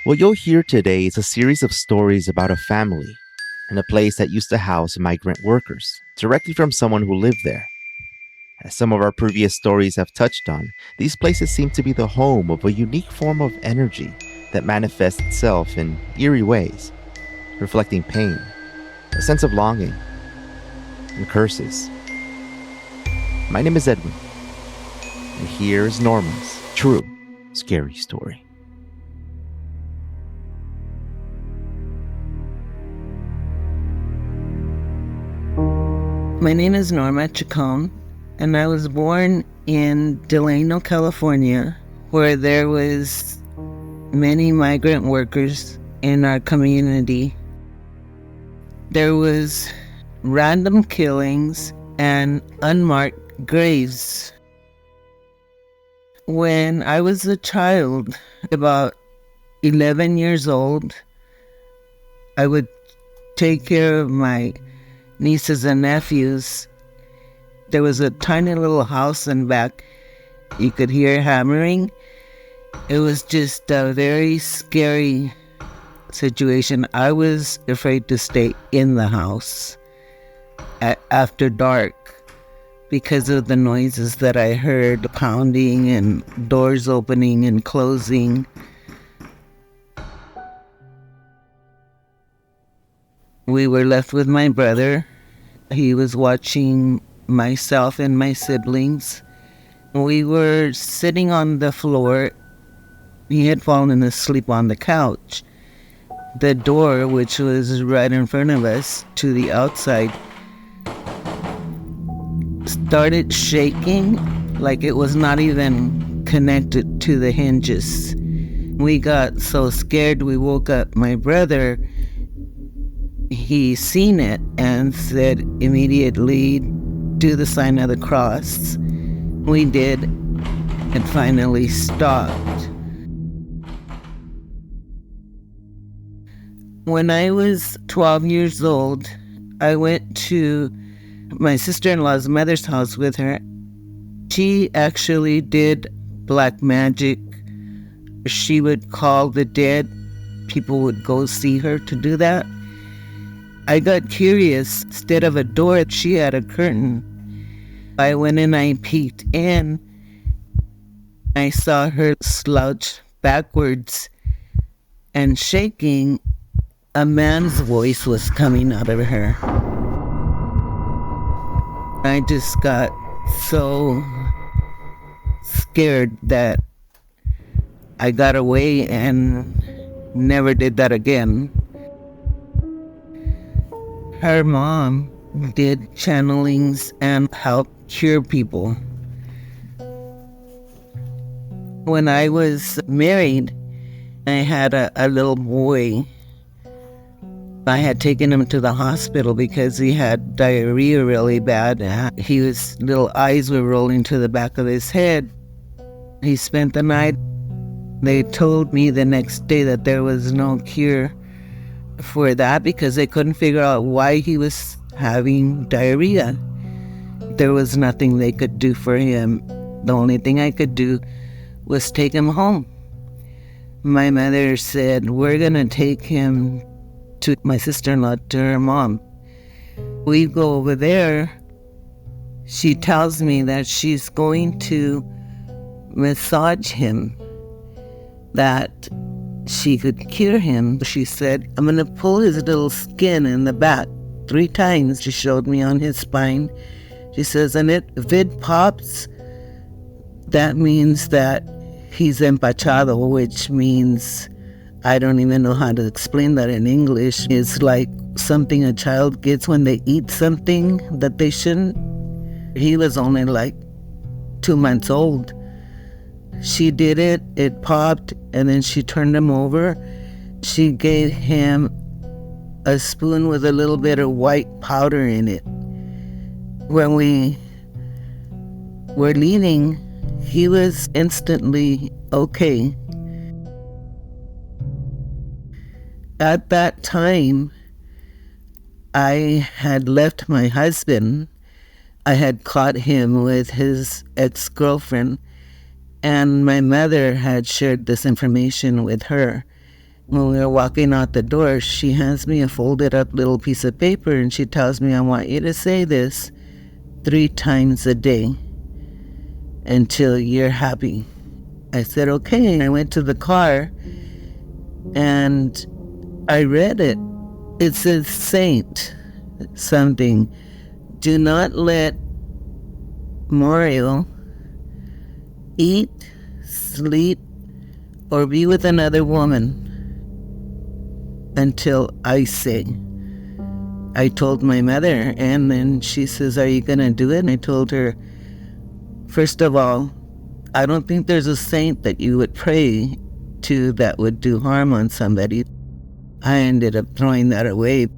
What you'll hear today is a series of stories about a family and a place that used to house migrant workers, directly from someone who lived there. As some of our previous stories have touched on, these places seem to be the home of a unique form of energy that manifests itself in eerie ways, reflecting pain, a sense of longing, and curses. My name is Edwin, and here is Norma's true scary story. My name is Norma Chacon, and I was born in Delano, California, where there was many migrant workers in our community. There was random killings and unmarked graves. When I was a child, about 11 years old, I would take care of my nieces and nephews. There was a tiny little house in back. You could hear hammering. It was just a very scary situation. I was afraid to stay in the house after dark because of the noises that I heard, pounding and doors opening and closing. We were left with my brother. He was watching myself and my siblings. We were sitting on the floor. He had fallen asleep on the couch. The door, which was right in front of us to the outside, started shaking like it was not even connected to the hinges. We got so scared we woke up my brother. He seen it and said immediately, do the sign of the cross. We did. It finally stopped. When I was 12 years old, I went to my sister-in-law's mother's house with her. She actually did black magic. She would call the dead. People would go see her to do that. I got curious. Instead of a door, she had a curtain. I went and I peeked in. I saw her slouch backwards and shaking. A man's voice was coming out of her. I just got so scared that I got away and never did that again. Her mom did channelings and helped cure people. When I was married, I had a little boy. I had taken him to the hospital because he had diarrhea really bad. His little eyes were rolling to the back of his head. He spent the night. They told me the next day that there was no cure for that because they couldn't figure out why he was having diarrhea. There was nothing they could do for him. The only thing I could do was take him home. My mother said, we're going to take him to my sister-in-law, to her mom. We go over there. She tells me that she's going to massage him, that she could cure him. She said, I'm going to pull his little skin in the back 3 times. She showed me on his spine. She says, and if it pops, that means that he's empachado, which means, I don't even know how to explain that in English. It's like something a child gets when they eat something that they shouldn't. He was only like 2 months old. She did it, it popped, and then she turned him over. She gave him a spoon with a little bit of white powder in it. When we were leaving, he was instantly okay. At that time, I had left my husband. I had caught him with his ex-girlfriend, and my mother had shared this information with her. When we were walking out the door, she hands me a folded up little piece of paper and she tells me, I want you to say this 3 times a day until you're happy. I said, okay. I went to the car and I read it. It says, Saint something. Do not let Mario eat, sleep, or be with another woman until I say. I told my mother, and then she says, are you going to do it? And I told her, first of all, I don't think there's a saint that you would pray to that would do harm on somebody. I ended up throwing that away.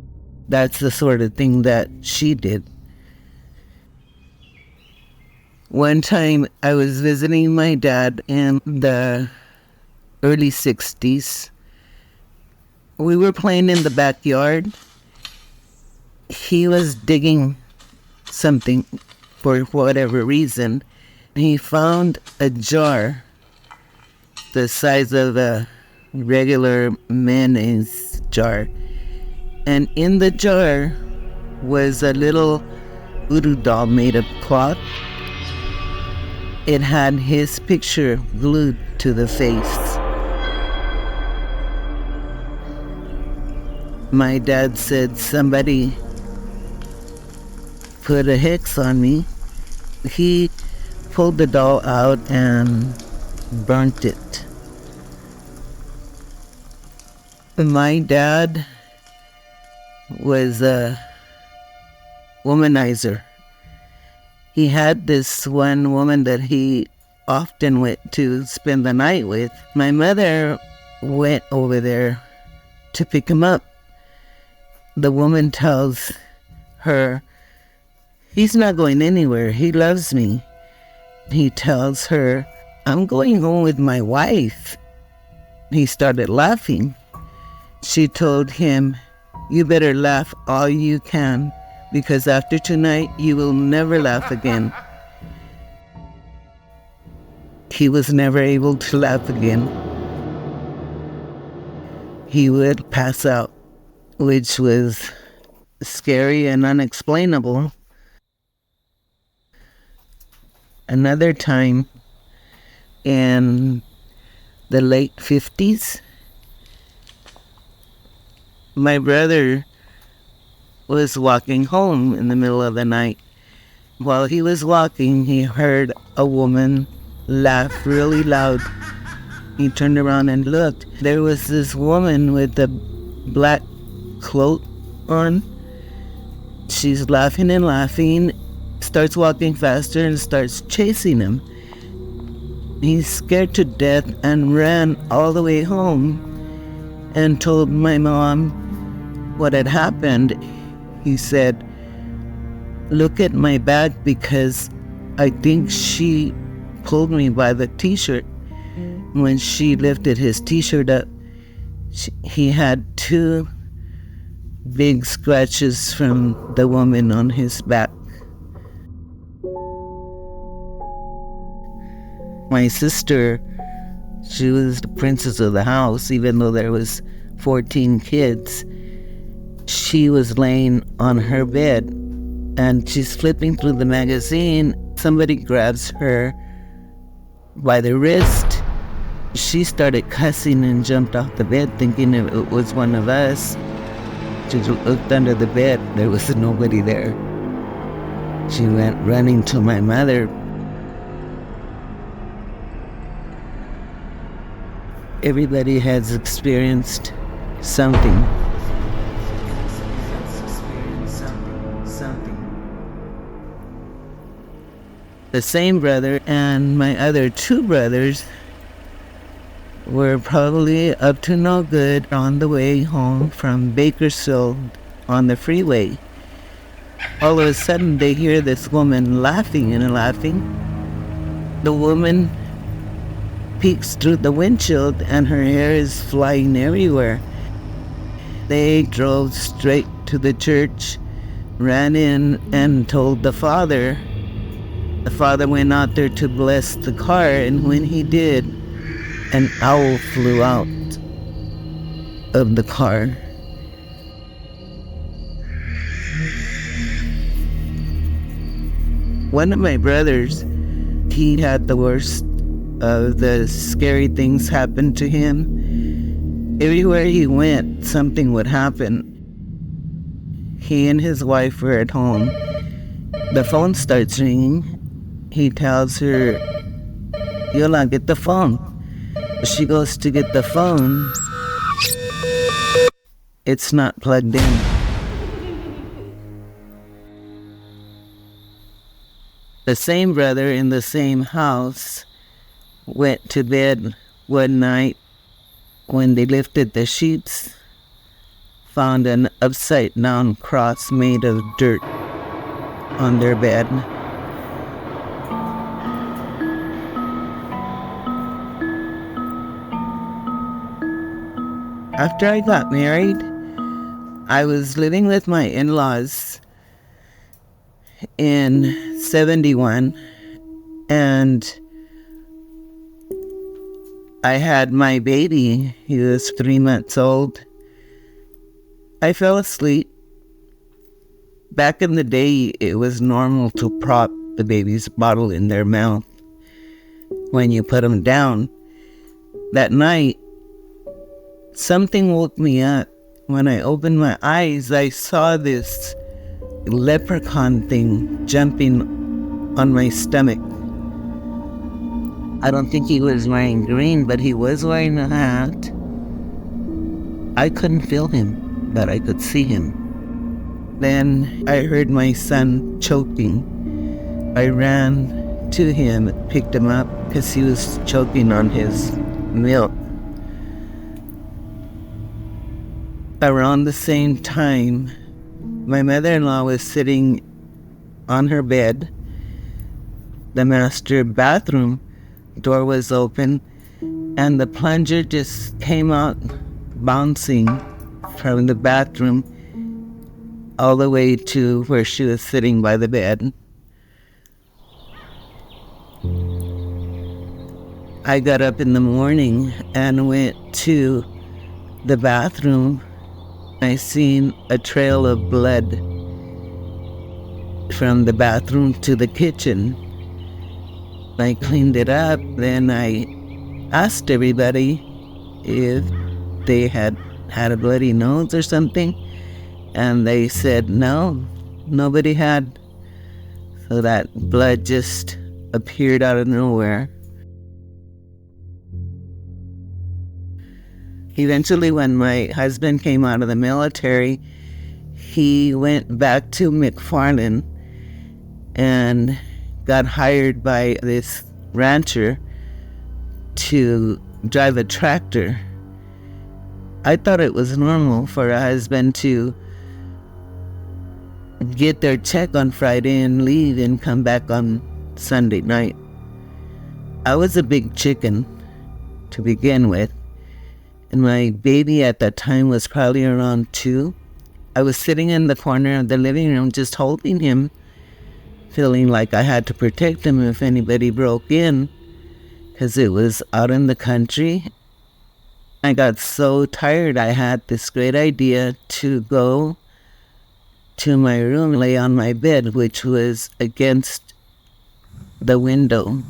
That's the sort of thing that she did. One time I was visiting my dad in the early 60s. We were playing in the backyard. He was digging something for whatever reason. He found a jar the size of a regular mayonnaise jar. And in the jar was a little voodoo doll made of cloth. It had his picture glued to the face. My dad said somebody put a hex on me. He pulled the doll out and burnt it. My dad was a womanizer. He had this one woman that he often went to spend the night with. My mother went over there to pick him up. The woman tells her, he's not going anywhere. He loves me. He tells her, I'm going home with my wife. He started laughing. She told him, you better laugh all you can, because after tonight, you will never laugh again. He was never able to laugh again. He would pass out, which was scary and unexplainable. Another time in the late 50s, my brother was walking home in the middle of the night. While he was walking, he heard a woman laugh really loud. He turned around and looked. There was this woman with a black cloak on. She's laughing and laughing, starts walking faster and starts chasing him. He's scared to death and ran all the way home and told my mom what had happened. He said, look at my bag because I think she pulled me by the t-shirt. When she lifted his t-shirt up, he had 2 big scratches from the woman on his back. My sister, she was the princess of the house, even though there was 14 kids. She was laying on her bed and she's flipping through the magazine. Somebody grabs her by the wrist. She started cussing and jumped off the bed thinking it was one of us. She looked under the bed. There was nobody there. She went running to my mother. Everybody has experienced something. The same brother and my other 2 brothers were probably up to no good on the way home from Bakersfield on the freeway. All of a sudden they hear this woman laughing and laughing. The woman peeks through the windshield and her hair is flying everywhere. They drove straight to the church, ran in and told the father. The father went out there to bless the car, and when he did, an owl flew out. of the car. One of my brothers, he had the worst of the scary things happen to him. Everywhere he went, something would happen. He and his wife were at home. The phone starts ringing. He tells her, "Yola, get the phone." She goes to get the phone. It's not plugged in. The same brother in the same house went to bed one night. When they lifted the sheets, found an upside-down cross made of dirt on their bed. After I got married, I was living with my in-laws in 71, and I had my baby. He was 3 months old. I fell asleep. Back in the day, it was normal to prop the baby's bottle in their mouth when you put them down. That night, something woke me up. When I opened my eyes, I saw this leprechaun thing jumping on my stomach. I don't think he was wearing green, but he was wearing a hat. I couldn't feel him, but I could see him. Then I heard my son choking. I ran to him, picked him up because he was choking on his milk. Around the same time, my mother-in-law was sitting on her bed. The master bathroom door was open, and the plunger just came out bouncing from the bathroom all the way to where she was sitting by the bed. I got up in the morning and went to the bathroom. I seen a trail of blood from the bathroom to the kitchen. I cleaned it up. Then I asked everybody if they had a bloody nose or something, and they said no, nobody had. So that blood just appeared out of nowhere. Eventually, when my husband came out of the military, he went back to McFarland and got hired by this rancher to drive a tractor. I thought it was normal for a husband to get their check on Friday and leave and come back on Sunday night. I was a big chicken to begin with, and my baby at that time was probably around 2. I was sitting in the corner of the living room just holding him, feeling like I had to protect him if anybody broke in, because it was out in the country. I got so tired, I had this great idea to go to my room, lay on my bed, which was against the window.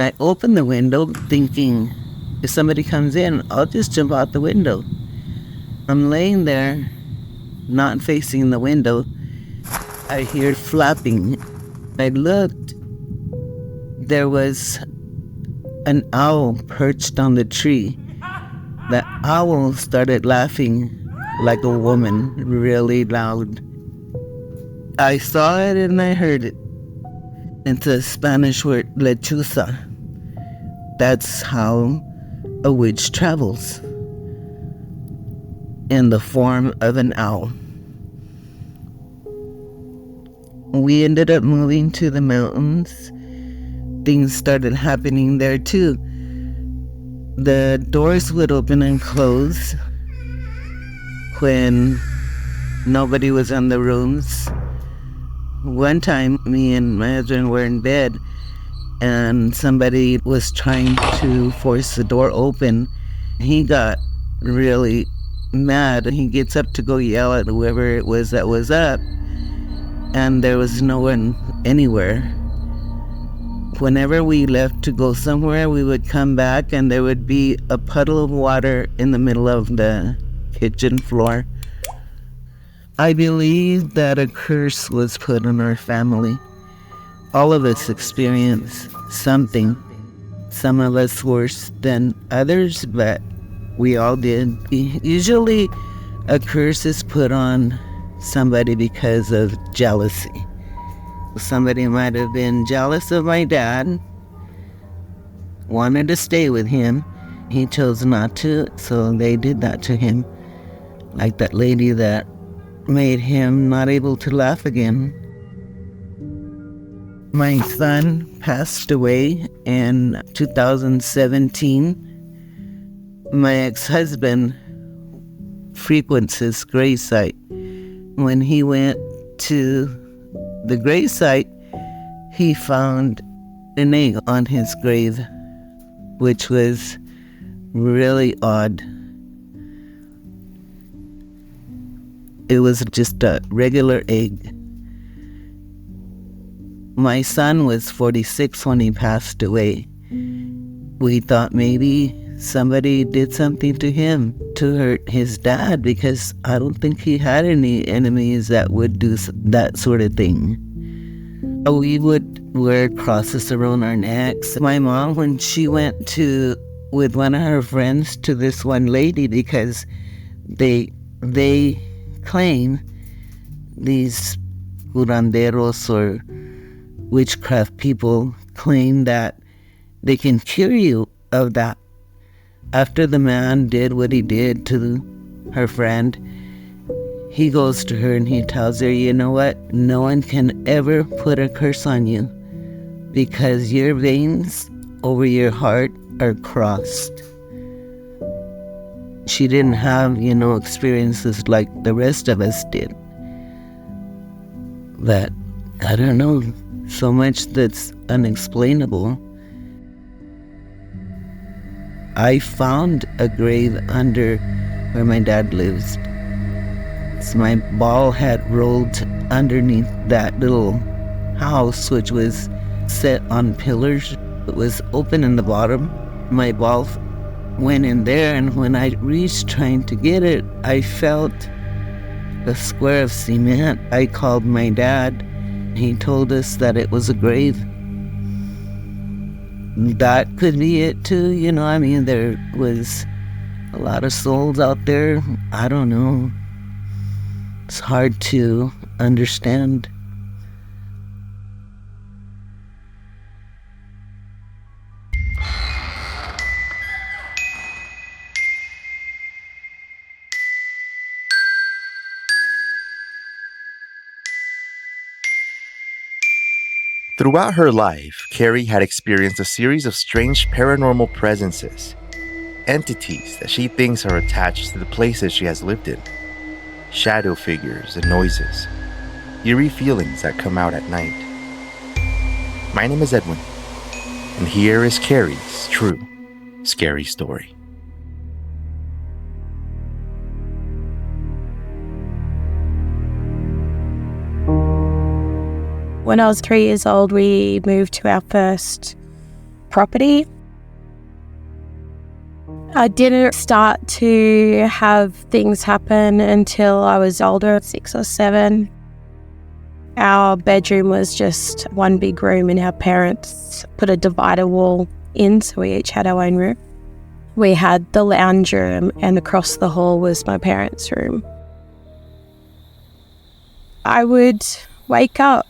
I opened the window thinking, if somebody comes in, I'll just jump out the window. I'm laying there, not facing the window. I hear flapping. I looked. There was an owl perched on the tree. The owl started laughing like a woman, really loud. I saw it and I heard it. It's a Spanish word, lechuza. That's how a witch travels, in the form of an owl. We ended up moving to the mountains. Things started happening there too. The doors would open and close when nobody was in the rooms. One time, me and my husband were in bed, and somebody was trying to force the door open. He got really mad. He gets up to go yell at whoever it was that was up, and there was no one anywhere. Whenever we left to go somewhere, we would come back and there would be a puddle of water in the middle of the kitchen floor. I believe that a curse was put on our family. All of us experienced something. Some of us worse than others, but we all did. Usually a curse is put on somebody because of jealousy. Somebody might have been jealous of my dad, wanted to stay with him. He chose not to, so they did that to him. Like that lady that made him not able to laugh again. My son passed away in 2017. My ex-husband frequents his gravesite. When he went to the gravesite, he found an egg on his grave, which was really odd. It was just a regular egg. My son was 46 when he passed away. We thought maybe somebody did something to him to hurt his dad, because I don't think he had any enemies that would do that sort of thing. We would wear crosses around our necks. My mom, when she went with one of her friends to this one lady, because they claim, these curanderos or witchcraft people claim that they can cure you of that. After the man did what he did to her friend, he goes to her and he tells her, you know what? No one can ever put a curse on you because your veins over your heart are crossed. She didn't have, experiences like the rest of us did. But I don't know, so much that's unexplainable. I found a grave under where my dad lives. So my ball had rolled underneath that little house, which was set on pillars. It was open in the bottom. My ball went in there, and when I reached trying to get it, I felt a square of cement. I called my dad. He told us that it was a grave. That could be it too, there was a lot of souls out there. I don't know. It's hard to understand. Throughout her life, Carrie had experienced a series of strange paranormal presences, entities that she thinks are attached to the places she has lived in, shadow figures and noises, eerie feelings that come out at night. My name is Edwin, and here is Carrie's true, scary story. When I was 3 years old, we moved to our first property. I didn't start to have things happen until I was older, 6 or 7. Our bedroom was just one big room, and our parents put a divider wall in, so we each had our own room. We had the lounge room, and across the hall was my parents' room. I would wake up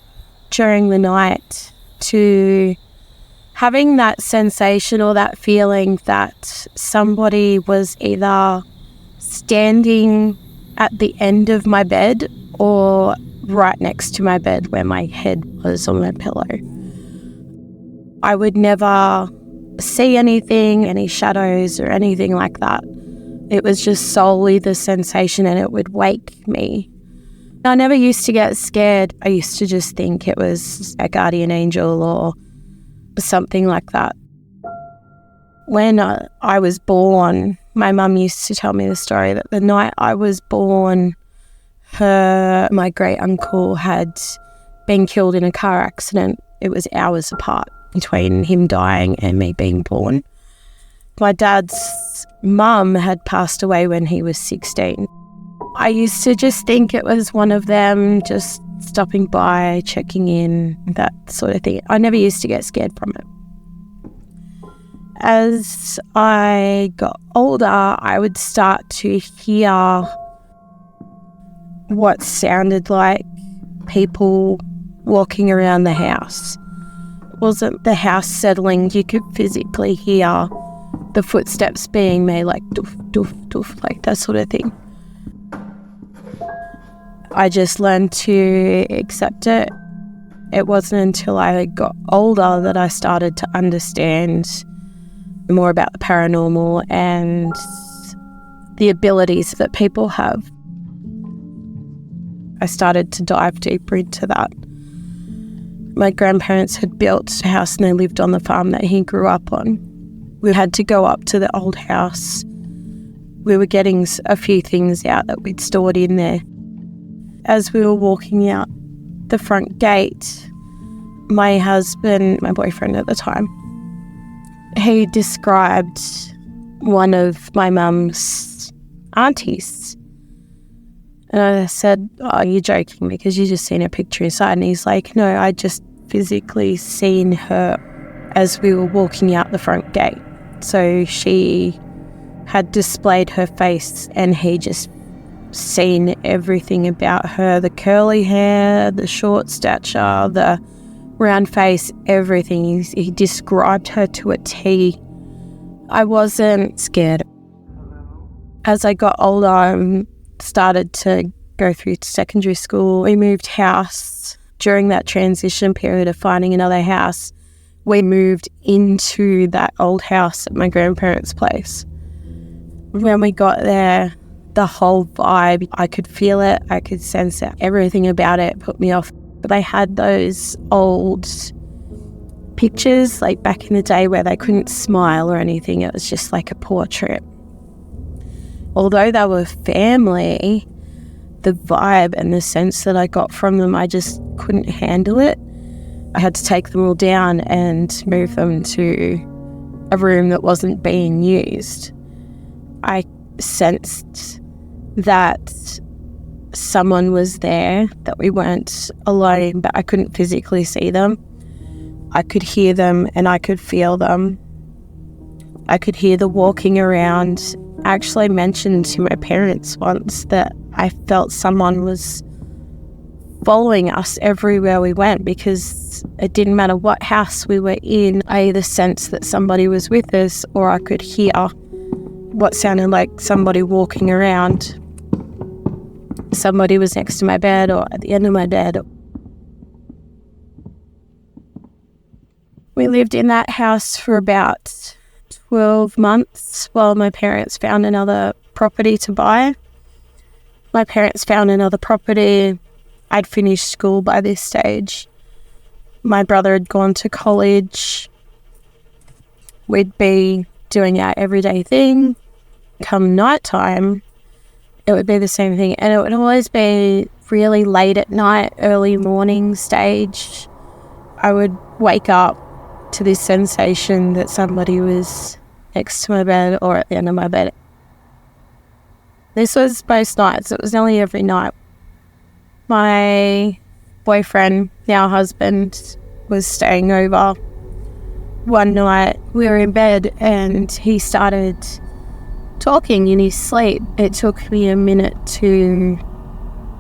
during the night to having that sensation or that feeling that somebody was either standing at the end of my bed or right next to my bed where my head was on my pillow. I would never see anything, any shadows or anything like that. It was just solely the sensation, and it would wake me. I never used to get scared. I used to just think it was a guardian angel or something like that. When I was born, My mum used to tell me the story that the night I was born, my great uncle had been killed in a car accident. It was hours apart between him dying and me being born. My dad's mum had passed away when he was 16. I used to just think it was one of them just stopping by, checking in, that sort of thing. I never used to get scared from it. As I got older, I would start to hear what sounded like people walking around the house. It wasn't the house settling. You could physically hear the footsteps being made, like doof, doof, doof, like that sort of thing. I just learned to accept it. It wasn't until I got older that I started to understand more about the paranormal and the abilities that people have. I started to dive deeper into that. My grandparents had built a house and they lived on the farm that he grew up on. We had to go up to the old house. We were getting a few things out that we'd stored in there. As we were walking out the front gate, my husband, my boyfriend at the time, he described one of my mum's aunties. And I said, "Oh, you're joking because you just seen a picture inside." And he's like, "No, I just physically seen her as we were walking out the front gate." So she had displayed her face and he just seen everything about her, the curly hair, the short stature, the round face, everything. He described her to a T. I wasn't scared. As I got older, I started to go through secondary school. We moved house. During that transition period of finding another house, we moved into that old house at my grandparents' place. When we got there, the whole vibe, I could feel it, I could sense it. Everything about it put me off. But they had those old pictures, like back in the day where they couldn't smile or anything. It was just like a portrait. Although they were family, the vibe and the sense that I got from them, I just couldn't handle it. I had to take them all down and move them to a room that wasn't being used. I sensed that someone was there, that we weren't alone, but I couldn't physically see them. I could hear them and I could feel them. I could hear the walking around. I actually mentioned to my parents once that I felt someone was following us everywhere we went because it didn't matter what house we were in. I either sensed that somebody was with us or I could hear what sounded like somebody walking around. Somebody was next to my bed or at the end of my bed. We lived in that house for about 12 months while my parents found another property to buy. My parents found another property. I'd finished school by this stage. My brother had gone to college. We'd be doing our everyday thing. Come nighttime, it would be the same thing. And it would always be really late at night, early morning stage. I would wake up to this sensation that somebody was next to my bed or at the end of my bed. This was most nights. It was nearly every night. My boyfriend, now husband, was staying over. One night we were in bed and he started talking in his sleep. It took me a minute to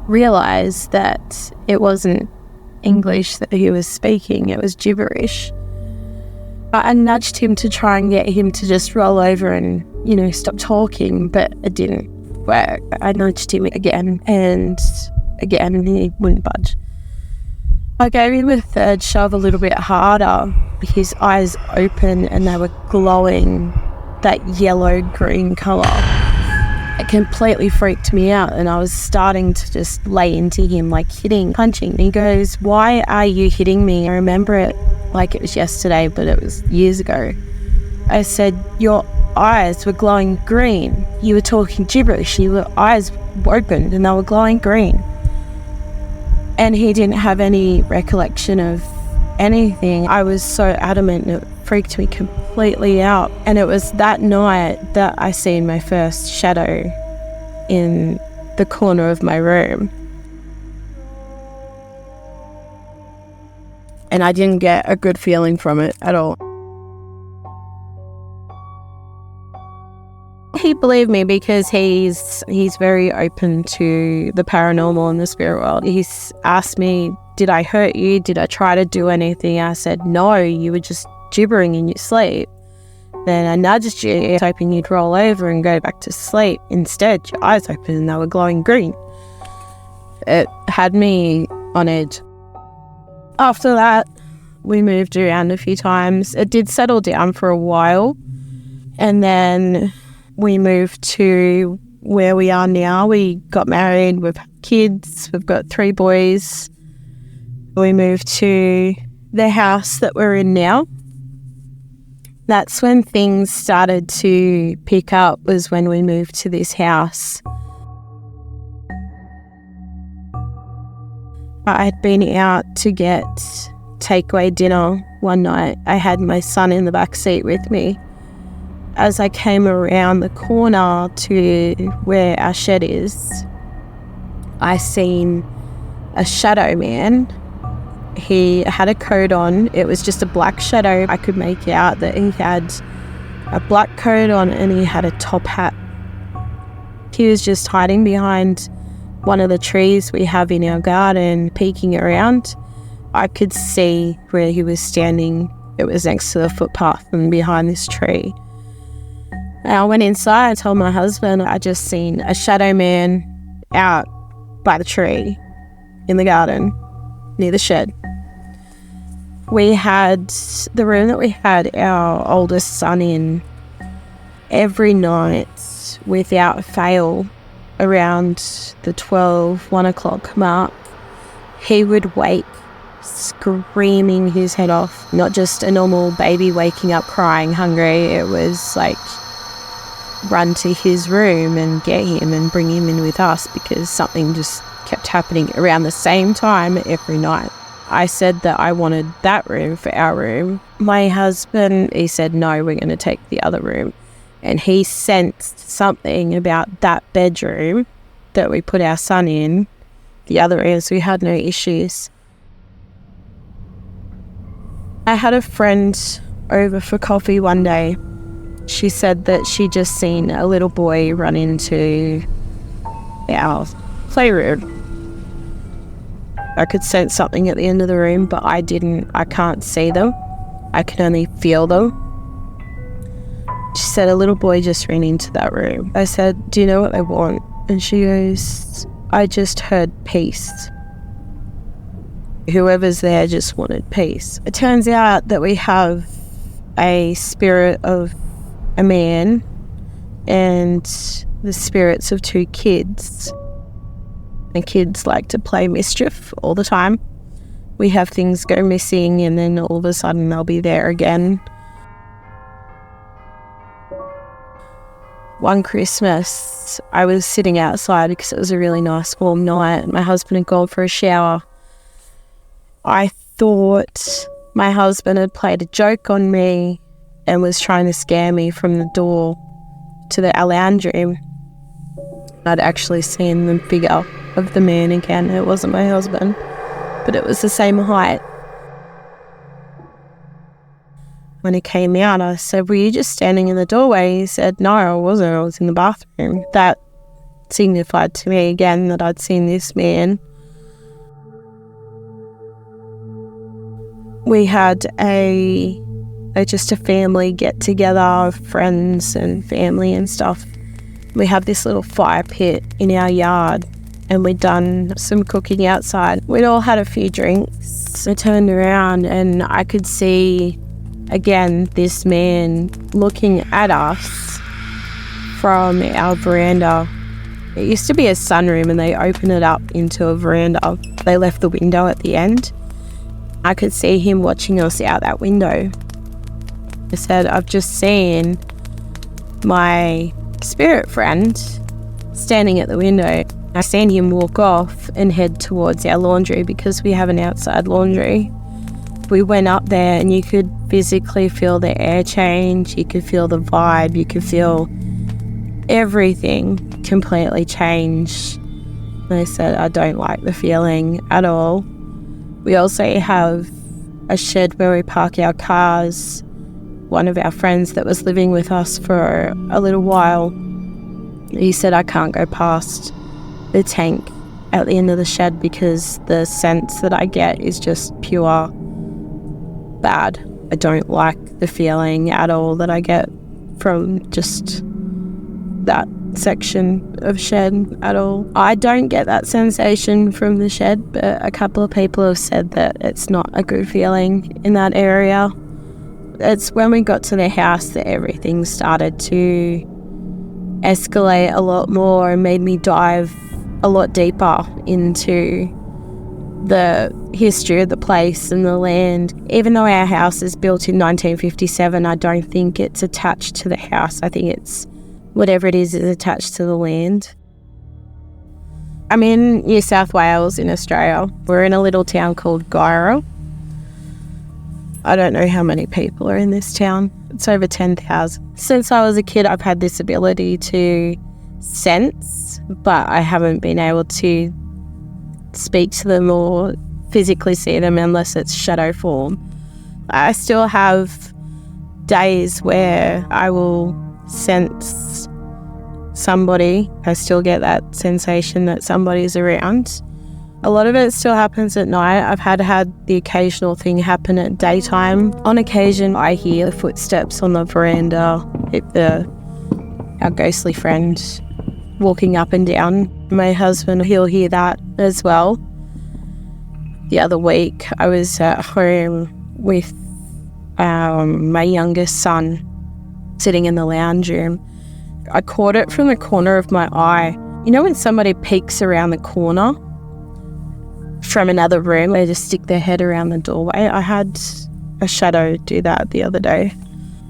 realise that it wasn't English that he was speaking, it was gibberish. I nudged him to try and get him to just roll over and, stop talking, but it didn't work. I nudged him again and he wouldn't budge. I gave him a third shove a little bit harder. His eyes open and they were glowing that yellow-green colour. It completely freaked me out and I was starting to just lay into him, like punching. And he goes, "Why are you hitting me?" I remember it like it was yesterday, but it was years ago. I said, "You're eyes were glowing green. You were talking gibberish. Your eyes opened and they were glowing green. And he didn't have any recollection of anything. I was so adamant, it freaked me completely out. And it was that night that I seen my first shadow in the corner of my room. And I didn't get a good feeling from it at all. He believed me because he's very open to the paranormal and the spirit world. He's asked me, did I hurt you? Did I try to do anything? I said, no, you were just gibbering in your sleep. Then I nudged you, hoping you'd roll over and go back to sleep. Instead, your eyes opened and they were glowing green. It had me on edge. After that, we moved around a few times. It did settle down for a while. And then we moved to where we are now. We got married, we've had kids, we've got 3 boys. We moved to the house that we're in now. That's when things started to pick up, was when we moved to this house. I had been out to get takeaway dinner one night. I had my son in the back seat with me. As I came around the corner to where our shed is, I seen a shadow man. He had a coat on. It was just a black shadow. I could make out that he had a black coat on and he had a top hat. He was just hiding behind one of the trees we have in our garden, peeking around. I could see where he was standing. It was next to the footpath and behind this tree. I went inside and told my husband I just seen a shadow man out by the tree in the garden near the shed. We had the room that we had our oldest son in. Every night without fail, around the 1 o'clock mark, he would wake screaming his head off. Not just a normal baby waking up crying hungry. It was like run to his room and get him and bring him in with us, because something just kept happening around the same time every night. I said that I wanted that room for our room. My husband, he said, no, we're going to take the other room. And he sensed something about that bedroom that we put our son in. The other rooms, we had no issues. I had a friend over for coffee one day. She said that she just seen a little boy run into our playroom. I could sense something at the end of the room, but I can't see them. I can only feel them. She said a little boy just ran into that room. I said, do you know what they want? And she goes, I just heard peace. Whoever's there just wanted peace. It turns out that we have a spirit of a man and the spirits of 2 kids. And kids like to play mischief all the time. We have things go missing and then all of a sudden they'll be there again. One Christmas, I was sitting outside because it was a really nice warm night. My husband had gone for a shower. I thought my husband had played a joke on me and was trying to scare me from the door to our lounge room. I'd actually seen the figure of the man again. It wasn't my husband, but it was the same height. When he came out, I said, were you just standing in the doorway? He said, no, I wasn't. I was in the bathroom. That signified to me again that I'd seen this man. We had just a family get together, friends and family and stuff. We have this little fire pit in our yard and we'd done some cooking outside. We'd all had a few drinks. I turned around and I could see, again, this man looking at us from our veranda. It used to be a sunroom and they opened it up into a veranda. They left the window at the end. I could see him watching us out that window. I said, I've just seen my spirit friend standing at the window. I seen him walk off and head towards our laundry because we have an outside laundry. We went up there and you could physically feel the air change, you could feel the vibe, you could feel everything completely change. And I said, I don't like the feeling at all. We also have a shed where we park our cars. One of our friends that was living with us for a little while, he said, I can't go past the tank at the end of the shed because the sense that I get is just pure bad. I don't like the feeling at all that I get from just that section of shed at all. I don't get that sensation from the shed, but a couple of people have said that it's not a good feeling in that area. It's when we got to the house that everything started to escalate a lot more and made me dive a lot deeper into the history of the place and the land. Even though our house is built in 1957, I don't think it's attached to the house. I think it's whatever it is attached to the land. I'm in New South Wales in Australia. We're in a little town called Gyra. I don't know how many people are in this town. It's over 10,000. Since I was a kid, I've had this ability to sense, but I haven't been able to speak to them or physically see them unless it's shadow form. I still have days where I will sense somebody. I still get that sensation that somebody's around. A lot of it still happens at night. I've had the occasional thing happen at daytime. On occasion, I hear footsteps on the veranda, our ghostly friend walking up and down. My husband, he'll hear that as well. The other week, I was at home with my youngest son sitting in the lounge room. I caught it from the corner of my eye. You know when somebody peeks around the corner from another room, they just stick their head around the doorway? I had a shadow do that the other day.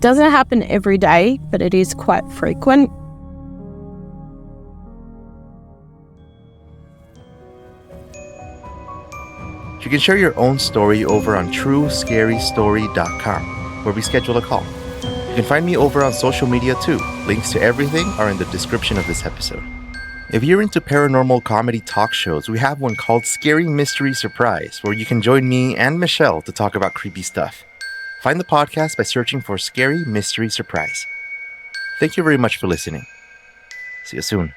Doesn't happen every day, but it is quite frequent. You can share your own story over on truescarystory.com, where we schedule a call. You can find me over on social media too. Links to everything are in the description of this episode. If you're into paranormal comedy talk shows, we have one called Scary Mystery Surprise, where you can join me and Michelle to talk about creepy stuff. Find the podcast by searching for Scary Mystery Surprise. Thank you very much for listening. See you soon.